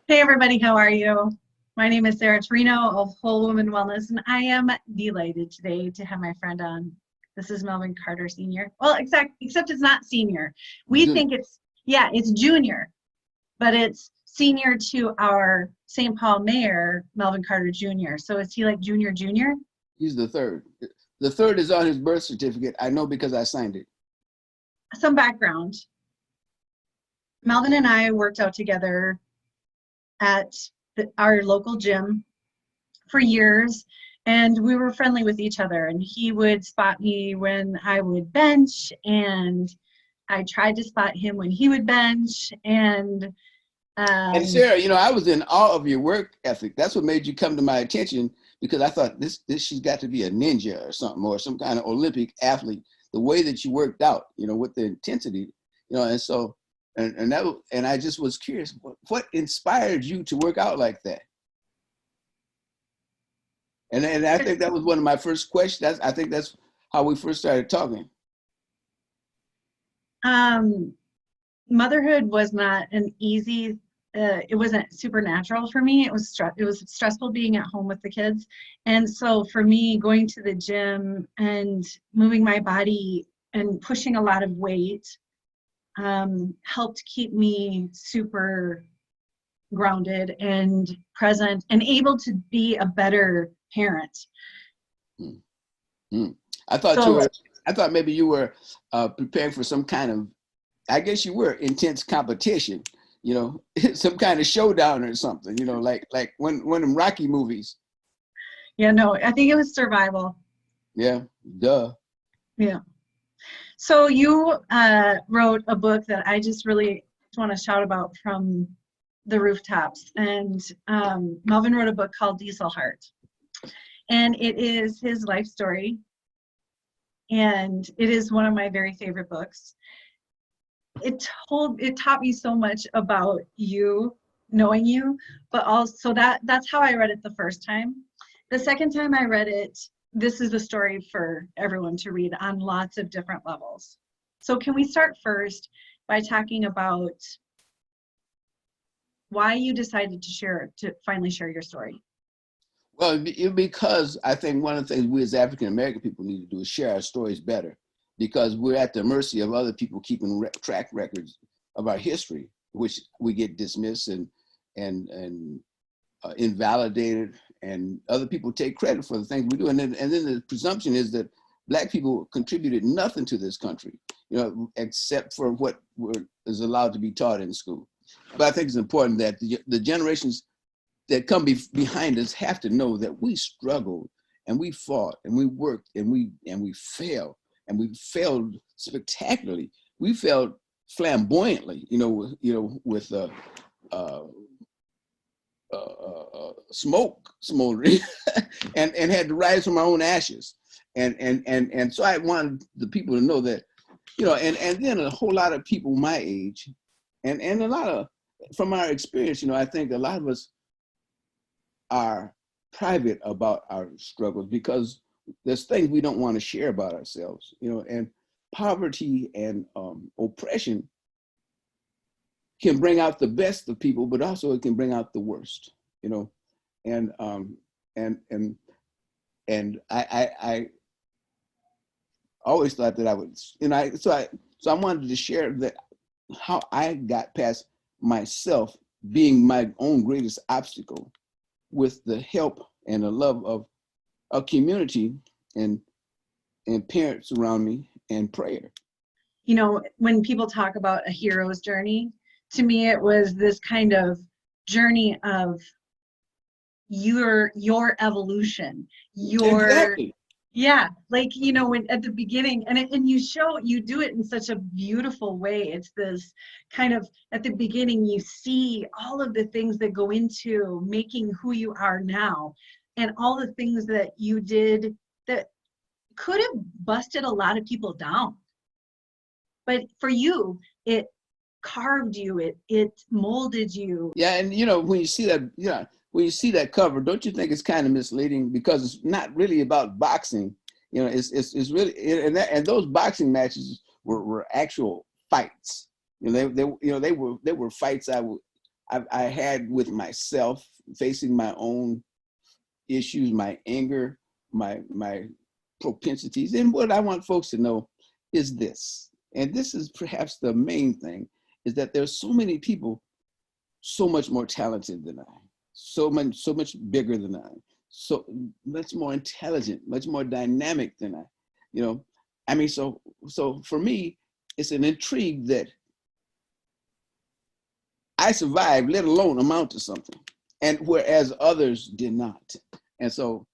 Hey everybody, how are you? My name is Sarah Turino of Whole Woman Wellness, and I am delighted today to have my friend on. This is Melvin Carter Sr. Well, except it's not senior. We Junior. think it's junior, but it's senior to our St. Paul mayor, Melvin Carter Jr. So is he like junior junior? He's the third. The third is on his birth certificate. I know because I signed it. Some background. Melvin and I worked out together at our local gym for years, and we were friendly with each other, and he would spot me when I would bench, and I tried to spot him when he would bench. And And um, Sarah, I was in awe of your work ethic. That's what made you come to my attention because I thought this she's got to be a ninja or something or some kind of Olympic athlete. The way that you worked out, with the intensity, and so and I just was curious, what inspired you to work out like that? And I think that was one of my first questions. I think that's how we first started talking. um, Motherhood was not an easy. It wasn't supernatural for me. It was stressful being at home with the kids, and so for me, going to the gym and moving my body and pushing a lot of weight helped keep me super grounded and present and able to be a better parent. Hmm. Hmm. I thought you So were. I thought maybe you were preparing for some kind of. I guess you were intense competition. Some kind of showdown or something. Like one of them Rocky movies. yeah, no, I think it was survival. Yeah, duh. Yeah. So you wrote a book that I just really want to shout about from the rooftops. And Melvin wrote a book called Diesel Heart. And it is his life story. And it is one of my very favorite books. It taught me so much about you, knowing you, but also that's how I read it the first time. The second time I read it, this is a story for everyone to read on lots of different levels. So can we start first by talking about why you decided to finally share your story? Well, because I think one of the things we as African American people need to do is share our stories better, because we're at the mercy of other people keeping track records of our history, which we get dismissed and invalidated, and other people take credit for the things we do, and then the presumption is that Black people contributed nothing to this country, except for what is allowed to be taught in school. But I think it's important that the generations that come behind us have to know that we struggled and we fought and we worked and we failed, and we failed spectacularly. We failed flamboyantly, with uh, smoke smoldering, and had to rise from our own ashes. And so I wanted the people to know that, and then a whole lot of people my age, and a lot of from our experience, I think a lot of us are private about our struggles because there's things we don't want to share about ourselves, and poverty and oppression can bring out the best of people, but also it can bring out the worst, and and and and I always thought that I would, so I wanted to share that how I got past myself being my own greatest obstacle with the help and the love of a community and parents around me and prayer. When people talk about a hero's journey, to me it was this kind of journey of your evolution, your Exactly. yeah, like when at the beginning, and you do it in such a beautiful way. It's this kind of, at the beginning you see all of the things that go into making who you are now, and all the things that you did that could have busted a lot of people down, but for you it carved you, it molded you. Yeah, and when you see that, when you see that cover, don't you think it's kind of misleading because it's not really about boxing? It's really, and those boxing matches were actual fights. They were fights I had with myself, facing my own issues, my anger, my propensities. And what I want folks to know is this, and this is perhaps the main thing, is that there's so many people so much more talented than I, so much bigger than I, so much more intelligent, much more dynamic than I, you know. I mean, so for me, it's an intrigue that I survived, let alone amount to something, and whereas others did not. And so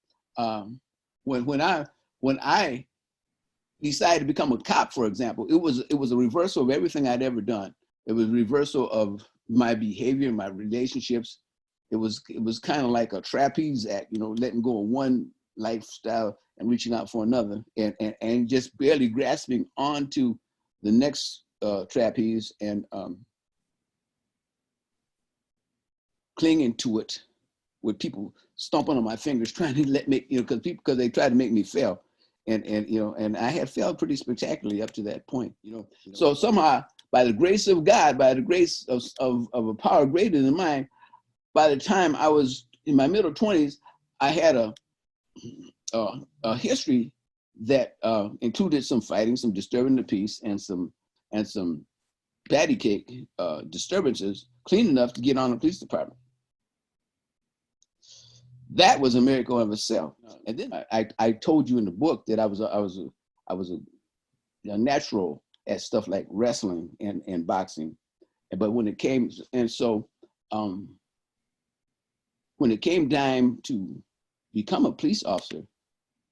when I decided to become a cop, for example, it was a reversal of everything I'd ever done. It was a reversal of my behavior, my relationships. It was kind of like a trapeze act, you know, letting go of one lifestyle and reaching out for another, and just barely grasping onto the next trapeze and clinging to it, with people stomping on my fingers, trying to let me, you know, because they tried to make me fail, and you know, and I had failed pretty spectacularly up to that point, you know. So somehow, by the grace of God, by the grace of a power greater than mine, by the time I was in my middle 20s, I had a history that included some fighting, some disturbing the peace, and some patty cake disturbances, clean enough to get on the police department. That was a miracle of itself. And then I told you in the book that I was a natural at stuff like wrestling and boxing, but when it came, and so when it came time to become a police officer,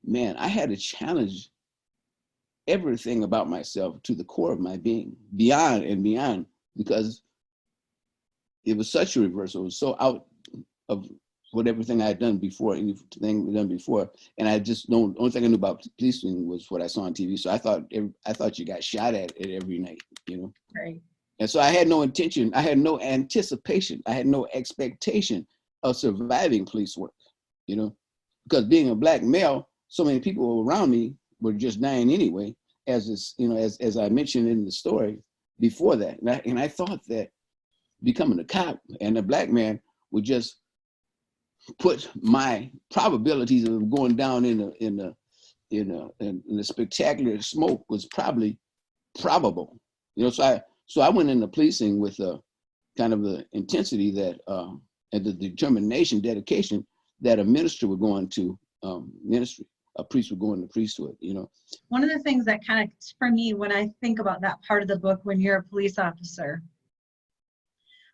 man, I had to challenge everything about myself to the core of my being, beyond and beyond, because it was such a reversal. It was so out of what everything I had done before, anything done before, and I just don't. Only thing I knew about policing was what I saw on TV. So I thought you got shot at it every night, you know. Right. And so I had no intention, I had no anticipation, I had no expectation of surviving police work, you know, because being a Black male, so many people around me were just dying anyway, as is, you know, as I mentioned in the story before that. And I thought that becoming a cop and a Black man would just put my probabilities of going down in a spectacular smoke was probably probable, you know. So I went into policing with a kind of the intensity that and the determination, dedication that a minister would go into ministry, a priest would go into priesthood, you know. One of the things that kind of, for me, when I think about that part of the book, when you're a police officer,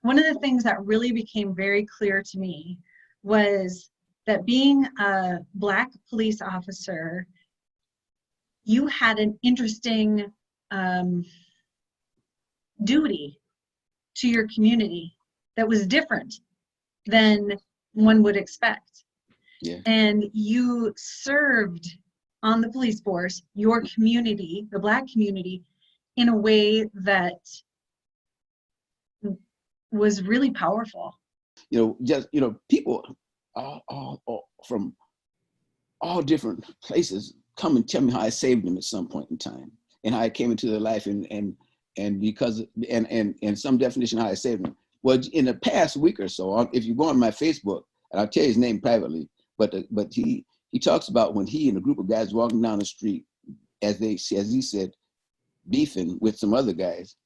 one of the things that really became very clear to me was that being a Black police officer, you had an interesting duty to your community that was different than one would expect. Yeah. And you served on the police force, your community, the Black community, in a way that was really powerful. You know, just, you know, people all from all different places come and tell me how I saved them at some point in time, and how I came into their life, and because and some definition how I saved them. Well, in the past week or so, if you go on my Facebook, and I'll tell you his name privately, but he talks about when he and a group of guys walking down the street, as he said, beefing with some other guys.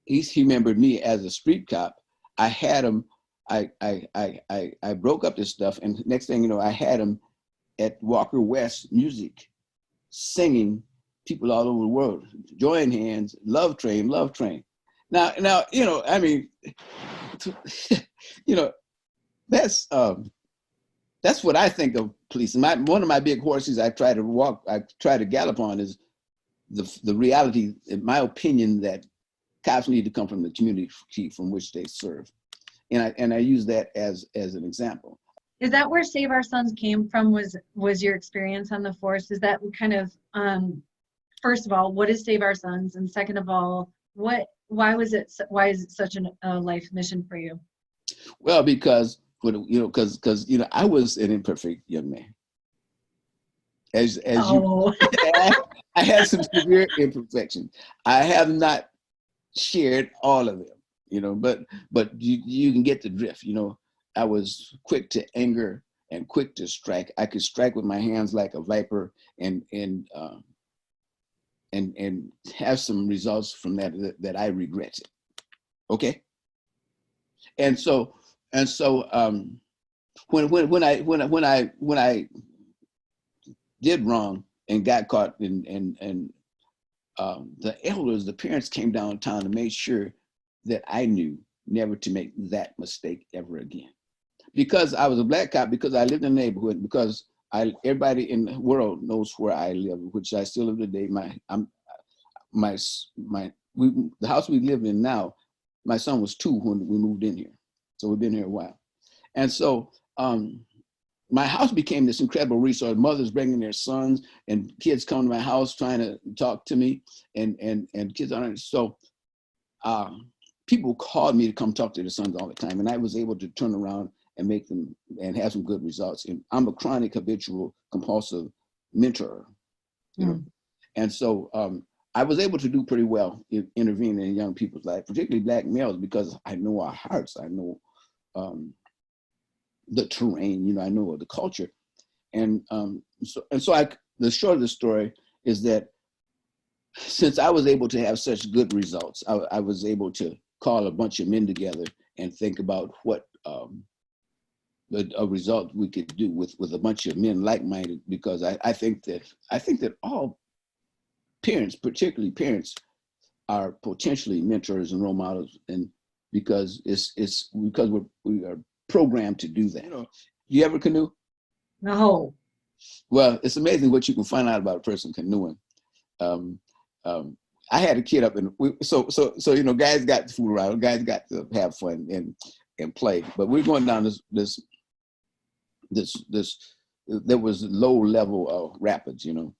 He remembered me as a street cop. I had him. I broke up this stuff, and next thing you know, I had him at Walker West Music, singing people all over the world, join hands, love train, love train. Now, you know, I mean, you know, that's what I think of policing. One of my big horses I try to gallop on is the reality, in my opinion, that cops need to come from the community from which they serve. And I use that as an example. Is that where Save Our Sons came from? Was your experience on the force? Is that kind of, first of all, what is Save Our Sons? And second of all, why is it such a life mission for you? Well, because you know, I was an imperfect young man. As Oh. I had some severe imperfections. I have not shared all of them. you know, but you can get the drift, you know. I was quick to anger and quick to strike. I could strike with my hands like a viper and have some results from that I regretted. Okay. And so when I did wrong and got caught and the elders, the parents came downtown to make sure that I knew never to make that mistake ever again. Because I was a black cop, because I lived in the neighborhood, because everybody in the world knows where I live, which I still live today. The house we live in now, my son was 2 when we moved in here. So we've been here a while. And so my house became this incredible resource. Mothers bringing their sons and kids come to my house trying to talk to me, and kids aren't. So people called me to come talk to their sons all the time, and I was able to turn around and make them and have some good results. And I'm a chronic, habitual, compulsive mentor, you know. And so I was able to do pretty well in intervening in young people's life, particularly black males, because I know our hearts. I know the terrain, you know, I know the culture. And the short of the story is that since I was able to have such good results, I was able to call a bunch of men together and think about what a result we could do with a bunch of men like-minded, because I think that all parents, particularly parents, are potentially mentors and role models, and because it's because we are programmed to do that. You know, you ever canoe? No. Well, it's amazing what you can find out about a person canoeing. I had a kid up, and so you know, guys got to fool around, guys got to have fun and play. But we're going down this there was low level of rapids, you know,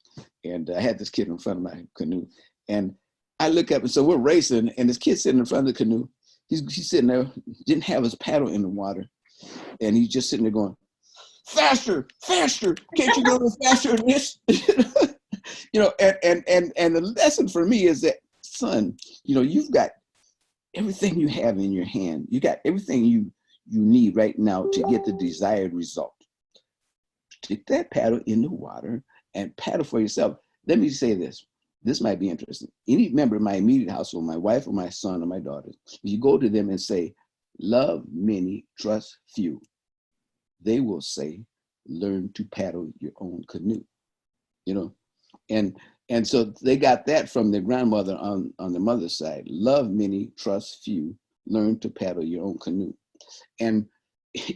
and I had this kid in front of my canoe, and I look up, and so we're racing, and this kid sitting in front of the canoe, he's sitting there, didn't have his paddle in the water, and he's just sitting there going, faster, faster, can't you go no faster than this? You know, and the lesson for me is that, son, you know, you've got everything you have in your hand. You got everything you need right now to get the desired result. Take that paddle in the water and paddle for yourself. Let me say this. This might be interesting. Any member of my immediate household, my wife or my son or my daughters, if you go to them and say, love many, trust few, they will say, learn to paddle your own canoe, you know? And so they got that from their grandmother on the mother's side. Love many, trust few, learn to paddle your own canoe. And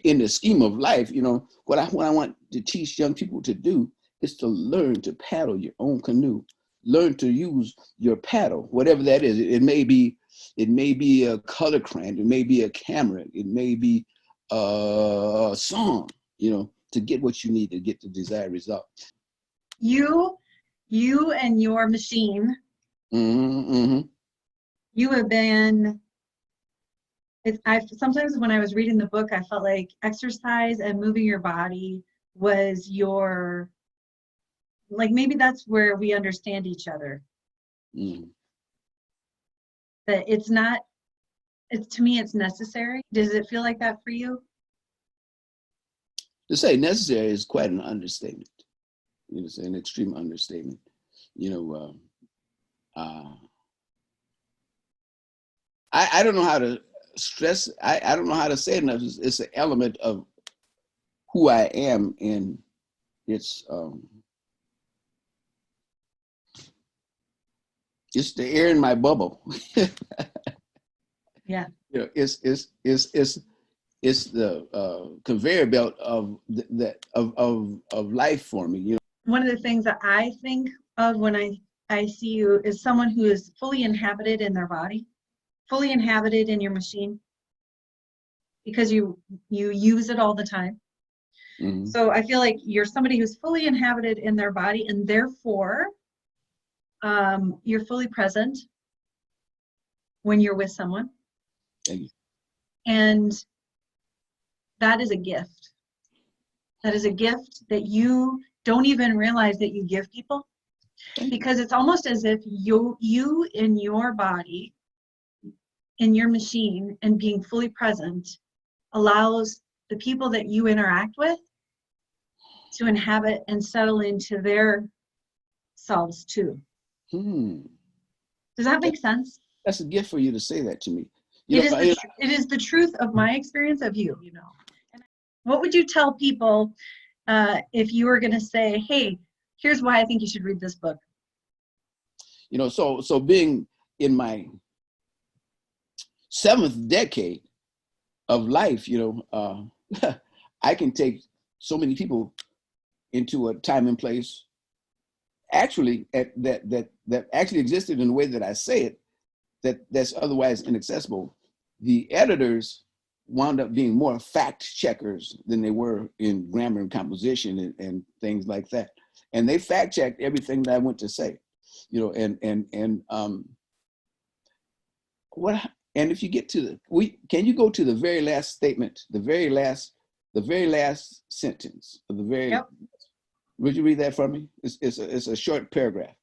in the scheme of life, you know, what I want to teach young people to do is to learn to paddle your own canoe. Learn to use your paddle, whatever that is. It may be a color crayon, it may be a camera, it may be a song, you know, to get what you need to get the desired result. You and your machine, you have been, sometimes when I was reading the book, I felt like exercise and moving your body was your, like, maybe that's where we understand each other. That it's not, to me, it's necessary. Does it feel like that for you? To say necessary is quite an understatement. You know, it's an extreme understatement. You know, I don't know how to stress, I don't know how to say it enough. It's an element of who I am, and it's the air in my bubble. Yeah. You know, it's the conveyor belt of life for me. You know, one of the things that I think of when I see you is someone who is fully inhabited in their body, fully inhabited in your machine, because you use it all the time. So I feel like you're somebody who's fully inhabited in their body, and therefore you're fully present when you're with someone. Thank you. And that is a gift. That is a gift that you don't even realize that you give people, because it's almost as if you in your body in your machine and being fully present allows the people that you interact with to inhabit and settle into their selves too. Does that make sense? That's a gift for you to say that to me. It is the truth of my experience of you, you know. What would you tell people if you were going to say, hey, here's why I think you should read this book? You know, so being in my 7th decade of life, you know, I can take so many people into a time and place actually that actually existed in the way that I say it, that's otherwise inaccessible. The editors wound up being more fact checkers than they were in grammar and composition and things like that. And they fact checked everything that I went to say, you know, and if you get to can you go to the very last statement, the very last sentence of the very, yep. Would you read that for me? It's a short paragraph.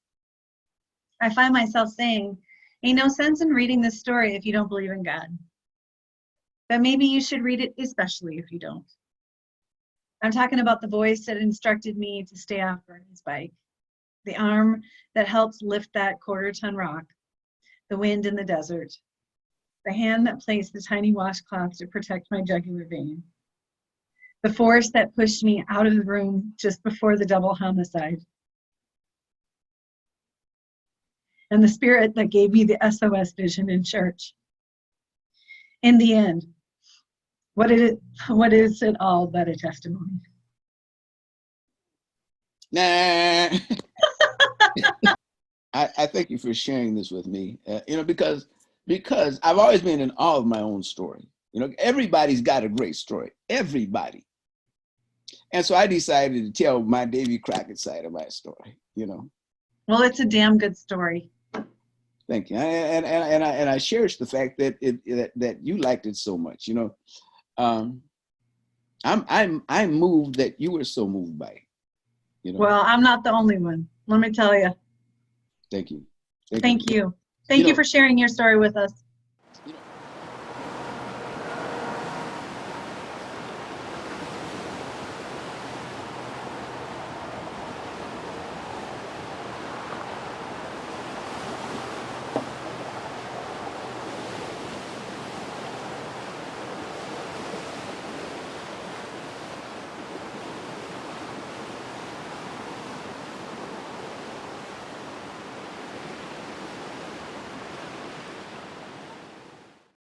I find myself saying, ain't no sense in reading this story if you don't believe in God. But maybe you should read it, especially if you don't. I'm talking about the voice that instructed me to stay off Bernie's bike, the arm that helped lift that 1/4-ton rock, the wind in the desert, the hand that placed the tiny washcloth to protect my jugular vein, the force that pushed me out of the room just before the double homicide, and the spirit that gave me the SOS vision in church. In the end, what is it all but a testimony? Nah. I thank you for sharing this with me, you know, because I've always been in awe of my own story. You know, everybody's got a great story, everybody. And so I decided to tell my Davy Crockett side of my story, you know. Well, it's a damn good story. Thank you, and I cherish the fact that that you liked it so much. You know, I'm moved that you were so moved by it. You know. Well, I'm not the only one. Let me tell you. Thank you. Thank you. Thank you for sharing your story with us.